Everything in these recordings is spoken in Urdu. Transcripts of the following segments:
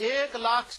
1,00,000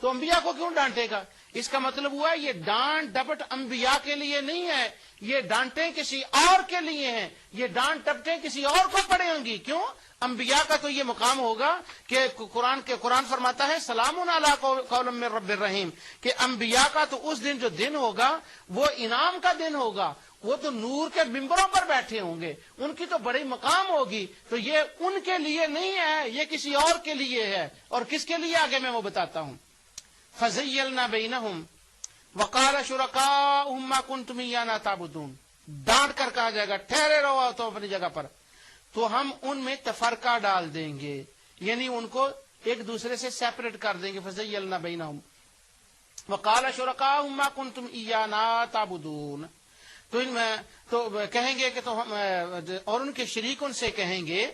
تو انبیاء کو کیوں ڈانٹے گا؟ اس کا مطلب ہوا یہ ڈانٹ ڈپٹ انبیاء کے لیے نہیں ہے، یہ ڈانٹیں کسی اور کے لیے ہیں، یہ ڈانٹ ڈپٹیں کسی اور کو پڑے ہوں گی۔ کیوں؟ انبیاء کا تو یہ مقام ہوگا کہ قرآن فرماتا ہے سلام علی قول من رب الرحیم، کہ انبیاء کا تو اس دن جو دن ہوگا وہ انعام کا دن ہوگا، وہ تو نور کے ممبروں پر بیٹھے ہوں گے، ان کی تو بڑی مقام ہوگی، تو یہ ان کے لیے نہیں ہے، یہ کسی اور کے لیے ہے۔ اور کس کے لیے؟ آگے میں وہ بتاتا ہوں۔ فَزَيَّلْنَا بَيْنَهُمْ وَقَالَ شُرَكَاؤُهُمْ مَا كُنتُمْ إِيَّانَا تَعْبُدُونَ، ڈانٹ کر کہا جائے گا ٹھہرے رہو تو اپنی جگہ پر، تو ہم ان میں تفرقہ ڈال دیں گے، یعنی ان کو ایک دوسرے سے سیپریٹ کر دیں گے۔ فَزَيَّلْنَا بَيْنَهُمْ وَقَالَ شُرَكَاؤُهُمْ مَا كُنتُمْ إِيَّانَا تَعْبُدُونَ، تو ان میں تو کہیں گے کہ تو ہم، اور ان کے شریک ان سے کہیں گے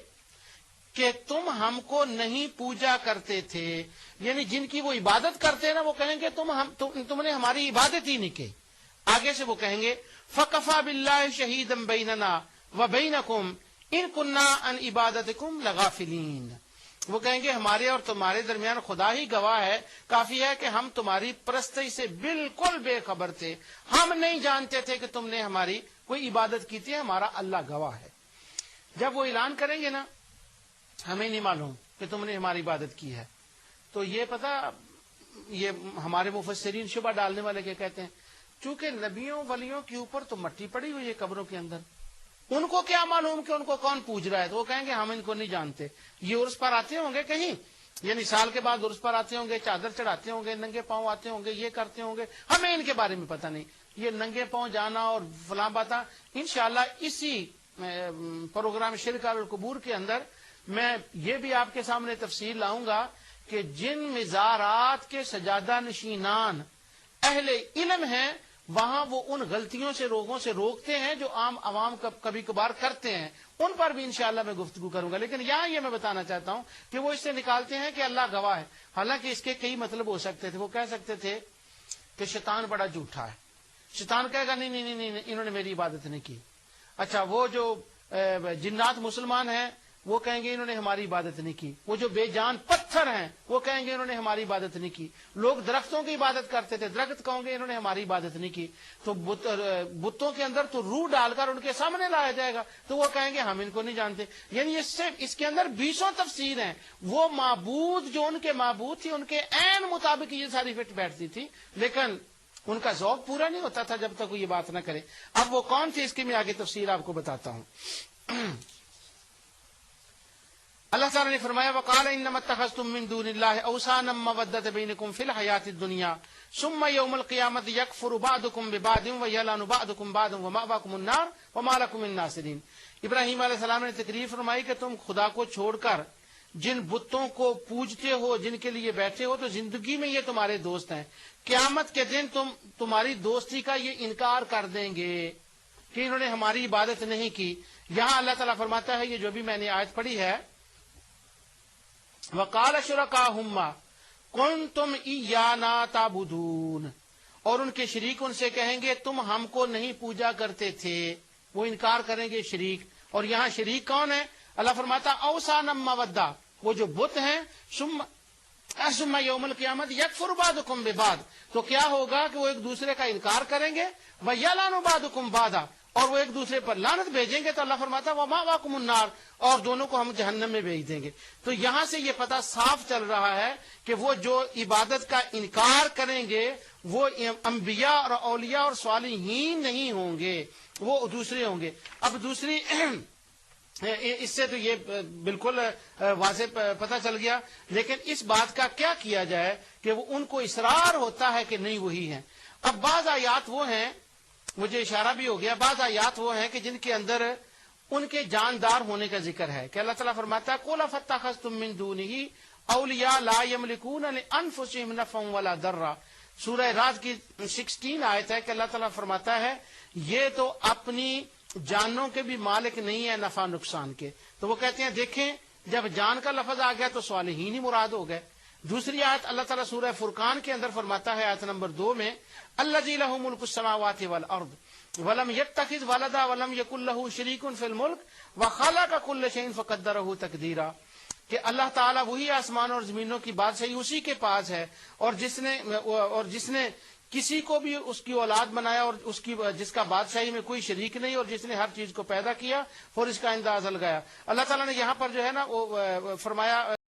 کہ تم ہم کو نہیں پوجا کرتے تھے، یعنی جن کی وہ عبادت کرتے ہیں نا، وہ کہیں گے تم نے ہماری عبادت ہی نہیں کی۔ آگے سے وہ کہیں گے فَكَفَى بِاللَّهِ شَهِيدًا بَيْنَنَا وَبَيْنَكُمْ إِن كُنَّا عَنْ عِبَادَتِكُمْ لَغَافِلِينَ، وہ کہیں گے ہمارے اور تمہارے درمیان خدا ہی گواہ ہے، کافی ہے کہ ہم تمہاری پرستی سے بالکل بے خبر تھے، ہم نہیں جانتے تھے کہ تم نے ہماری کوئی عبادت کی تھی، ہمارا اللہ گواہ ہے۔ جب وہ اعلان کریں گے نا ہمیں نہیں معلوم کہ تم نے ہماری عبادت کی ہے، تو یہ پتہ، یہ ہمارے مفسرین شبہ ڈالنے والے کیا کہتے ہیں، چونکہ نبیوں ولیوں کے اوپر تو مٹی پڑی ہوئی ہے قبروں کے اندر، ان کو کیا معلوم کہ ان کو کون پوج رہا ہے، تو وہ کہیں گے ہم ان کو نہیں جانتے۔ یہ عرس پر آتے ہوں گے کہیں، یعنی سال کے بعد عرس پر آتے ہوں گے، چادر چڑھاتے ہوں گے، ننگے پاؤں آتے ہوں گے، یہ کرتے ہوں گے، ہمیں ان کے بارے میں پتہ نہیں۔ یہ ننگے پاؤں جانا اور فلاں باتاں انشاءاللہ اسی پروگرام شرک القبور کے اندر میں یہ بھی آپ کے سامنے تفصیل لاؤں گا کہ جن مزارات کے سجادہ نشینان اہل علم ہیں، وہاں وہ ان غلطیوں سے لوگوں سے روکتے ہیں جو عام عوام کبھی کبھار کرتے ہیں، ان پر بھی انشاءاللہ میں گفتگو کروں گا۔ لیکن یہاں یہ میں بتانا چاہتا ہوں کہ وہ اس سے نکالتے ہیں کہ اللہ گواہ ہے، حالانکہ اس کے کئی مطلب ہو سکتے تھے۔ وہ کہہ سکتے تھے کہ شیطان بڑا جھوٹا ہے، شیطان کہے گا نہیں انہوں نے میری عبادت نہیں کی۔ اچھا، وہ جو جنات مسلمان ہیں وہ کہیں گے انہوں نے ہماری عبادت نہیں کی۔ وہ جو بے جان پتھر ہیں وہ کہیں گے انہوں نے ہماری عبادت نہیں کی۔ لوگ درختوں کی عبادت کرتے تھے، درخت کہیں گے انہوں نے ہماری عبادت نہیں کی۔ تو بتوں کے اندر تو روح ڈال کر ان کے سامنے لایا جائے گا، تو وہ کہیں گے ہم ان کو نہیں جانتے۔ یعنی اس کے اندر 20 تفسیر ہیں۔ وہ معبود جو ان کے معبود تھی، ان کے عین مطابق یہ ساری فٹ بیٹھتی تھی، لیکن ان کا ذوق پورا نہیں ہوتا تھا جب تک وہ یہ بات نہ کرے۔ اب وہ کون تھی، اس کی میں آگے تفسیر آپ کو بتاتا ہوں۔ اللہ تعالیٰ نے فرمایا وَقَالَ إِنَّمَا اتَّخَذْتُم مِّن دُونِ اللَّهِ أَوْثَانًا مَّوَدَّةَ بَيْنَكُمْ فِي الْحَيَاةِ الدُّنْيَا ثُمَّ يَوْمَ الْقِيَامَةِ يَكْفُرُ بَعْضُكُم بِبَعْضٍ وَيَلْعَنُ بَعْضُكُم بَعْضًا وَمَأْوَاكُمُ النَّارُ وَمَا لَكُم مِّن نَّاصِرِينَ۔ ابراہیم علیہ السلام نے تقریر فرمائی کہ تم خدا کو چھوڑ کر جن بتوں کو پوجتے ہو، جن کے لیے بیٹھے ہو، تو زندگی میں یہ تمہارے دوست ہیں، قیامت کے دن تمہاری دوستی کا یہ انکار کر دیں گے کہ انہوں نے ہماری عبادت نہیں کی۔ یہاں اللہ تعالیٰ فرماتا ہے، یہ جو بھی میں نے آیت پڑھی ہے، وَقَالَ شُرَكَاؤُهُمْ مَا كُنتُمْ إِيَّانَا تَعْبُدُونَ، اور ان کے شریک ان سے کہیں گے تم ہم کو نہیں پوجا کرتے تھے، وہ انکار کریں گے شریک۔ اور یہاں شریک کون ہے؟ اللہ فرماتا اوثانا مودہ، وہ جو بت ہیں، ثم یوم القیامت یکفر بعضکم ببعض، تو کیا ہوگا کہ وہ ایک دوسرے کا انکار کریں گے، وَیَلْعَنُ بَعْضُکُم بَعْضًا، اور وہ ایک دوسرے پر لعنت بھیجیں گے۔ تو اللہ فرماتا ہے وَمَأْوَاكُمُ النَّارُ، اور دونوں کو ہم جہنم میں بھیج دیں گے۔ تو یہاں سے یہ پتہ صاف چل رہا ہے کہ وہ جو عبادت کا انکار کریں گے وہ انبیاء اور اولیاء اور صالحین نہیں ہوں گے، وہ دوسرے ہوں گے۔ اب دوسری اس سے تو یہ بالکل واضح پتہ چل گیا، لیکن اس بات کا کیا کیا جائے کہ وہ ان کو اصرار ہوتا ہے کہ نہیں وہی ہیں۔ اب بعض آیات وہ ہیں، مجھے اشارہ بھی ہو گیا، بعض آیات وہ ہیں کہ جن کے اندر ان کے جاندار ہونے کا ذکر ہے کہ اللہ تعالیٰ فرماتا ہے قُلْ أَفَاتَّخَذْتُم مِّن دُونِهِ أَوْلِيَاءَ لَا يَمْلِكُونَ لِأَنفُسِهِمْ نَفْعًا وَلَا ضَرًّا۔ سورہ رعد کی 16 آیت ہے کہ اللہ تعالیٰ فرماتا ہے یہ تو اپنی جانوں کے بھی مالک نہیں ہے نفع نقصان کے۔ تو وہ کہتے ہیں دیکھیں جب جان کا لفظ آ گیا تو صالحین ہی مراد ہو گئے۔ دوسری آیت اللہ تعالیٰ سورہ فرقان کے اندر فرماتا ہے آیت نمبر 2 میں الذی لہ ملک السماوات والارض ولم یتخذ ولدا ولم یکن لہ شریک فی الملک وخلق کل شیء فقدرہ تقدیرا۔ کہ اللہ تعالیٰ وہی آسمان اور زمینوں کی بادشاہی اسی کے پاس ہے، اور جس نے کسی کو بھی اس کی اولاد بنایا، اور جس کا بادشاہی میں کوئی شریک نہیں، اور جس نے ہر چیز کو پیدا کیا اور اس کا اندازہ لگایا۔ اللہ تعالیٰ نے یہاں پر جو ہے نا وہ فرمایا